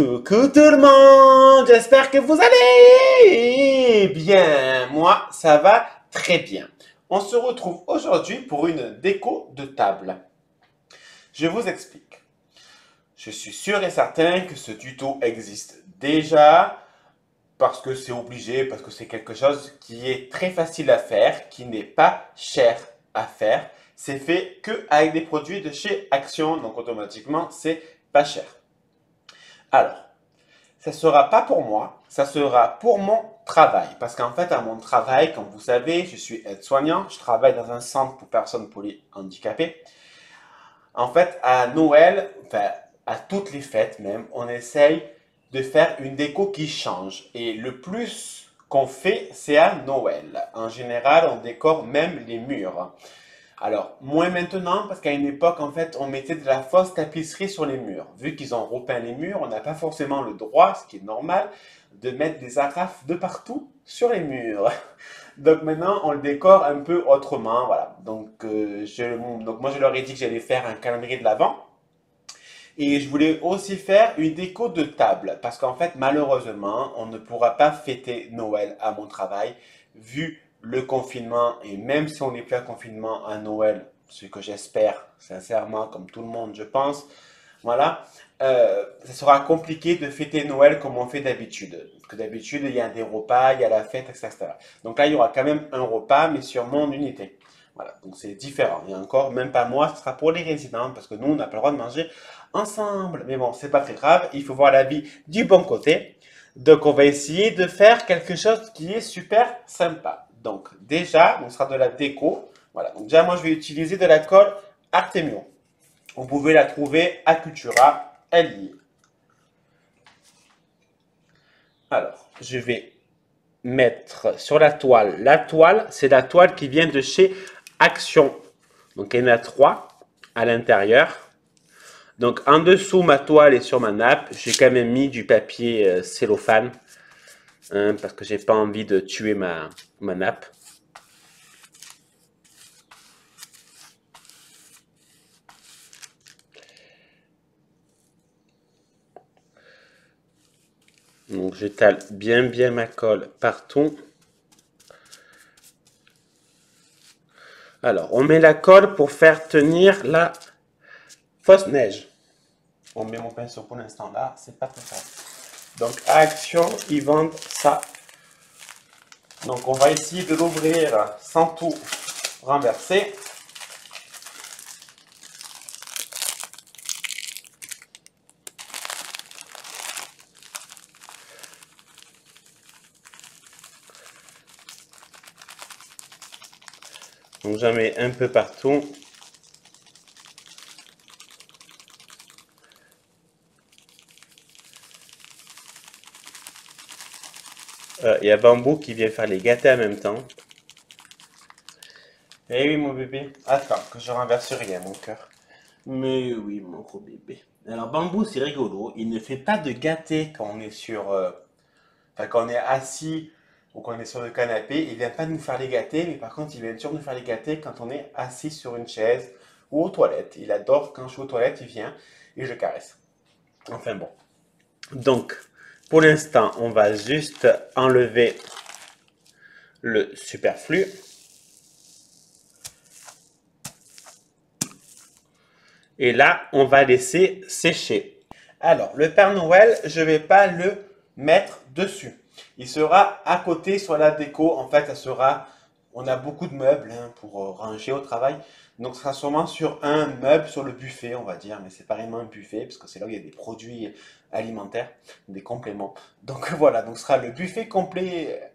Coucou tout le monde, j'espère que vous allez bien. Moi, ça va très bien. On se retrouve aujourd'hui pour une déco de table. Je vous explique. Je suis sûr et certain que ce tuto existe déjà parce que c'est obligé, parce que c'est quelque chose qui est très facile à faire, qui n'est pas cher à faire. C'est fait que avec des produits de chez Action, donc automatiquement, c'est pas cher. Alors, ça ne sera pas pour moi, ça sera pour mon travail. Parce qu'en fait, à mon travail, comme vous savez, je suis aide-soignant, je travaille dans un centre pour personnes polyhandicapées. En fait, à Noël, enfin, à toutes les fêtes même, on essaye de faire une déco qui change. Et le plus qu'on fait, c'est à Noël. En général, on décore même les murs. Alors, moins maintenant, parce qu'à une époque, en fait, on mettait de la fausse tapisserie sur les murs. Vu qu'ils ont repeint les murs, on n'a pas forcément le droit, ce qui est normal, de mettre des arafes de partout sur les murs. Donc maintenant, on le décore un peu autrement, voilà. Donc moi, je leur ai dit que j'allais faire un calendrier de l'Avent. Et je voulais aussi faire une déco de table, parce qu'en fait, malheureusement, on ne pourra pas fêter Noël à mon travail, vu le confinement, et même si on n'est plus à confinement à Noël, ce que j'espère, sincèrement, comme tout le monde, je pense, voilà, ça sera compliqué de fêter Noël comme on fait d'habitude. Parce que d'habitude, il y a des repas, il y a la fête, etc. Donc là, il y aura quand même un repas, mais sur mon unité. Voilà, donc c'est différent. Et encore, même pas moi, ce sera pour les résidents, parce que nous, on n'a pas le droit de manger ensemble. Mais bon, c'est pas très grave, il faut voir la vie du bon côté. Donc on va essayer de faire quelque chose qui est super sympa. Donc déjà, on sera de la déco. Voilà, donc déjà moi je vais utiliser de la colle Artemio. Vous pouvez la trouver à Cultura, elle y est. Alors, je vais mettre sur la toile. La toile, c'est la toile qui vient de chez Action. Donc il y en a trois à l'intérieur. Donc en dessous, ma toile est sur ma nappe. J'ai quand même mis du papier cellophane hein, parce que j'ai pas envie de tuer ma nappe. Donc j'étale bien ma colle partout. Alors on met la colle pour faire tenir la fausse neige. On met mon pinceau pour l'instant là, c'est pas très grave. Donc à Action, ils vendent ça. Donc on va essayer de l'ouvrir sans tout renverser. Donc j'en mets un peu partout. Il y a Bambou qui vient faire les gâteaux en même temps. Eh oui mon bébé. Attends, que je renverse rien mon cœur. Mais oui mon gros bébé. Alors Bambou c'est rigolo. Il ne fait pas de gâté quand on est enfin quand on est assis ou quand on est sur le canapé. Il vient pas nous faire les gâtés. Mais par contre il vient toujours nous faire les gâtés quand on est assis sur une chaise ou aux toilettes. Il adore quand je suis aux toilettes, il vient et je caresse. Enfin bon. Donc, pour l'instant, on va juste enlever le superflu. Et là, on va laisser sécher. Alors, le Père Noël, je ne vais pas le mettre dessus. Il sera à côté sur la déco. En fait, ça sera... On a beaucoup de meubles hein, pour ranger au travail. Donc, ce sera sûrement sur un meuble, sur le buffet, on va dire. Mais c'est pas vraiment un buffet, parce que c'est là où il y a des produits alimentaires, des compléments. Donc, voilà. Donc, ce sera le buffet complet,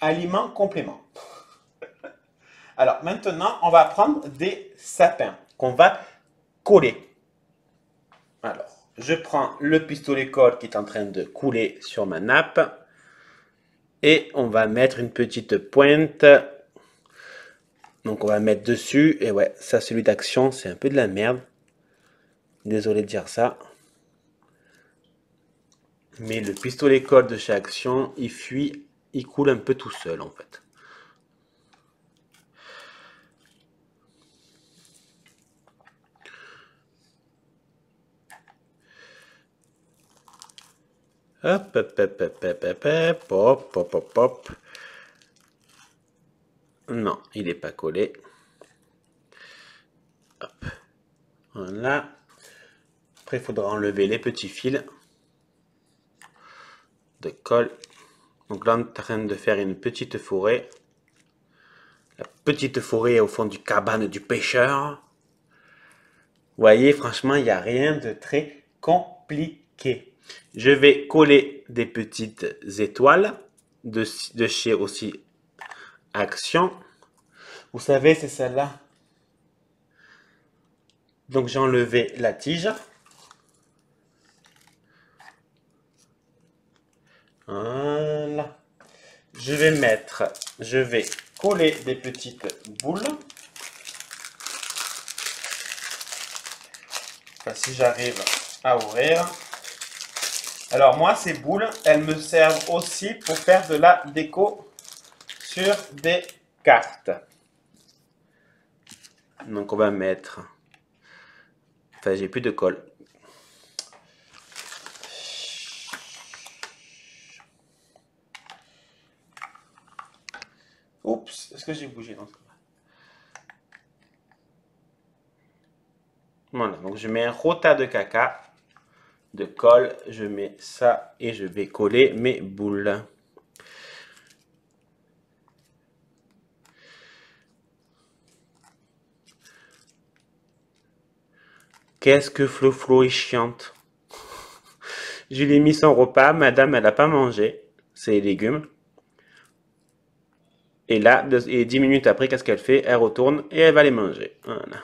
aliments compléments. Alors, maintenant, on va prendre des sapins qu'on va coller. Alors, je prends le pistolet colle qui est en train de couler sur ma nappe. Et on va mettre une petite pointe. Donc on va mettre dessus. Et ouais, ça celui d'Action, c'est un peu de la merde. Désolé de dire ça. Mais le pistolet colle de chez Action, il fuit, il coule un peu tout seul en fait. Hop, hop, hop, hop, hop, hop, hop, hop, hop, hop, hop. Non, il n'est pas collé. Hop. Voilà. Après, il faudra enlever les petits fils de colle. Donc là, on est en train de faire une petite forêt. La petite forêt au fond du cabane du pêcheur. Vous voyez, franchement, il n'y a rien de très compliqué. Je vais coller des petites étoiles de chez aussi Action. Vous savez, c'est celle-là. Donc j'ai enlevé la tige. Voilà. Je vais coller des petites boules. Enfin, si j'arrive à ouvrir. Alors moi, ces boules, elles me servent aussi pour faire de la déco sur des cartes. Donc on va mettre... Enfin, j'ai plus de colle. Oups, est-ce que j'ai bougé dans ça? Voilà, donc je mets un rota de caca, de colle, je mets ça et je vais coller mes boules. Qu'est-ce que Flo est chiante. Je lui ai mis son repas, madame elle n'a pas mangé ses légumes. Et là, 10 minutes après, qu'est-ce qu'elle fait? Elle retourne et elle va les manger. Voilà.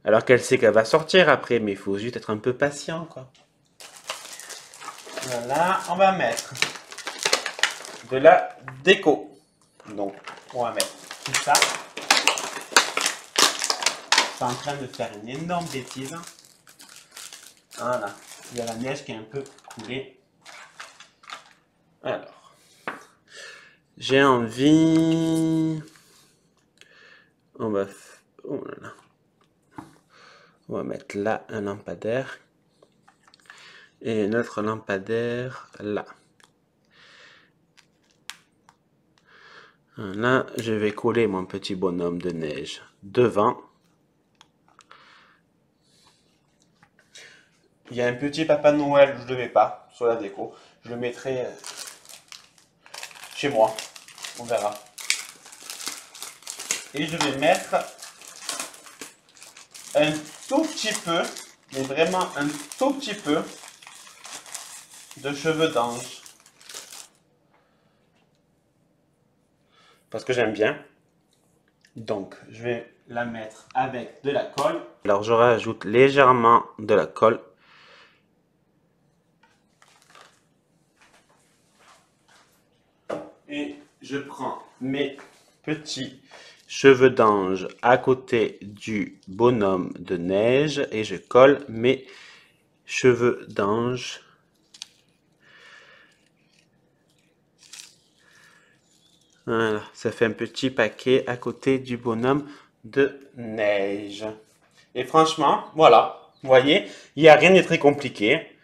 Alors qu'elle sait qu'elle va sortir après, mais il faut juste être un peu patient, quoi. Voilà, on va mettre de la déco. Donc, on va mettre tout ça. Je suis en train de faire une énorme bêtise. Voilà, il y a la neige qui est un peu coulée. Alors, j'ai envie... On va... Oh là là. On va mettre là un lampadaire. Et notre lampadaire là. Là, je vais coller mon petit bonhomme de neige devant. Il y a un petit Papa Noël, je ne le mets pas sur la déco. Je le mettrai chez moi. On verra. Et je vais mettre un tout petit peu, mais vraiment un tout petit peu, de cheveux d'ange. Parce que j'aime bien. Donc, je vais la mettre avec de la colle. Alors, je rajoute légèrement de la colle. Et je prends mes petits cheveux d'ange à côté du bonhomme de neige et je colle mes cheveux d'ange. Voilà, ça fait un petit paquet à côté du bonhomme de neige. Et franchement, voilà, vous voyez, il n'y a rien de très compliqué.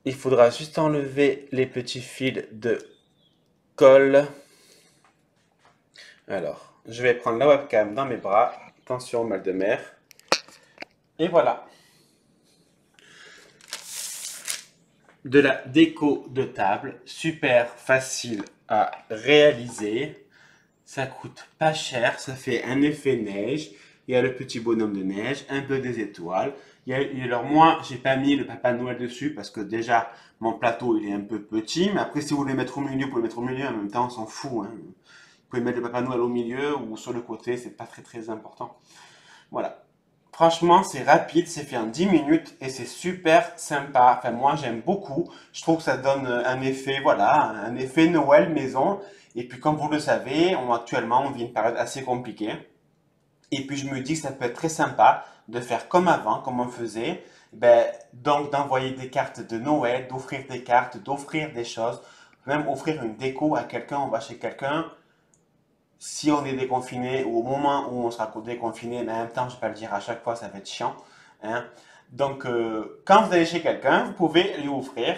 Il faudra juste enlever les petits fils de colle. Alors, je vais prendre la webcam dans mes bras. Attention, mal de mer. Et voilà. De la déco de table, super facile à réaliser. Ça coûte pas cher, ça fait un effet neige. Il y a le petit bonhomme de neige, un peu des étoiles. Alors moi, j'ai pas mis le Papa Noël dessus parce que déjà, mon plateau, il est un peu petit. Mais après, si vous voulez le mettre au milieu, vous pouvez le mettre au milieu. En même temps, on s'en fout, hein. Vous pouvez mettre le Papa Noël au milieu ou sur le côté, c'est pas très important. Voilà. Franchement, c'est rapide, c'est fait en 10 minutes et c'est super sympa. Enfin, moi, j'aime beaucoup. Je trouve que ça donne un effet, voilà, un effet Noël maison. Et puis, comme vous le savez, actuellement, on vit une période assez compliquée. Et puis, je me dis que ça peut être très sympa de faire comme avant, comme on faisait. Ben, donc, d'envoyer des cartes de Noël, d'offrir des cartes, d'offrir des choses, même offrir une déco à quelqu'un, on va chez quelqu'un. Si on est déconfiné ou au moment où on sera déconfiné, mais en même temps, je ne vais pas le dire à chaque fois, ça va être chiant. Hein. Donc, quand vous allez chez quelqu'un, vous pouvez lui offrir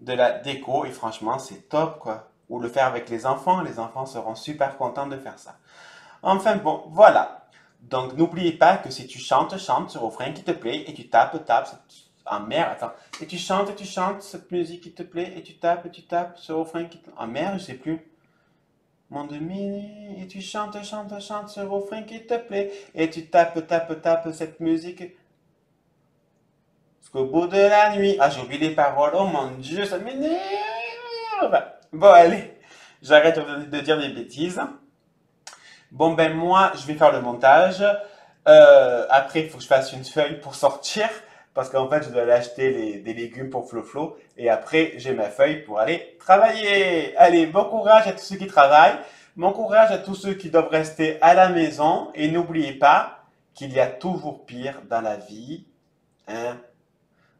de la déco et franchement, c'est top, quoi. Ou le faire avec les enfants seront super contents de faire ça. Enfin bon, voilà. Donc, n'oubliez pas que si tu chantes, chante ce refrain qui te plaît et tu tapes, tapes. Ah merde, attends. Et tu chantes cette musique qui te plaît et tu tapes ce refrain qui te... Ah merde, je sais plus. Mon demi, et tu chantes, chantes ce refrain qui te plaît et tu tapes, tapes, tapes cette musique jusqu'au bout de la nuit. Ah, j'ai oublié les paroles. Oh mon Dieu, ça m'énerve. Bon, allez, j'arrête de dire des bêtises. Bon, ben moi, je vais faire le montage. Après, il faut que je fasse une feuille pour sortir. Parce qu'en fait, je dois aller acheter des légumes pour Flo-Flo. Et après, j'ai ma feuille pour aller travailler. Allez, bon courage à tous ceux qui travaillent. Bon courage à tous ceux qui doivent rester à la maison. Et n'oubliez pas qu'il y a toujours pire dans la vie. Hein.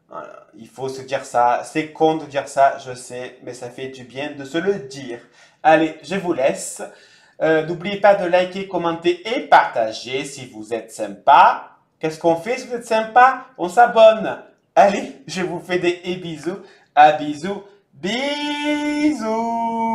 Voilà. Il faut se dire ça. C'est con de dire ça, je sais. Mais ça fait du bien de se le dire. Allez, je vous laisse. N'oubliez pas de liker, commenter et partager si vous êtes sympa. Qu'est-ce qu'on fait si vous êtes sympa? On s'abonne. Allez, je vous fais des bisous. À bisous. Bisous.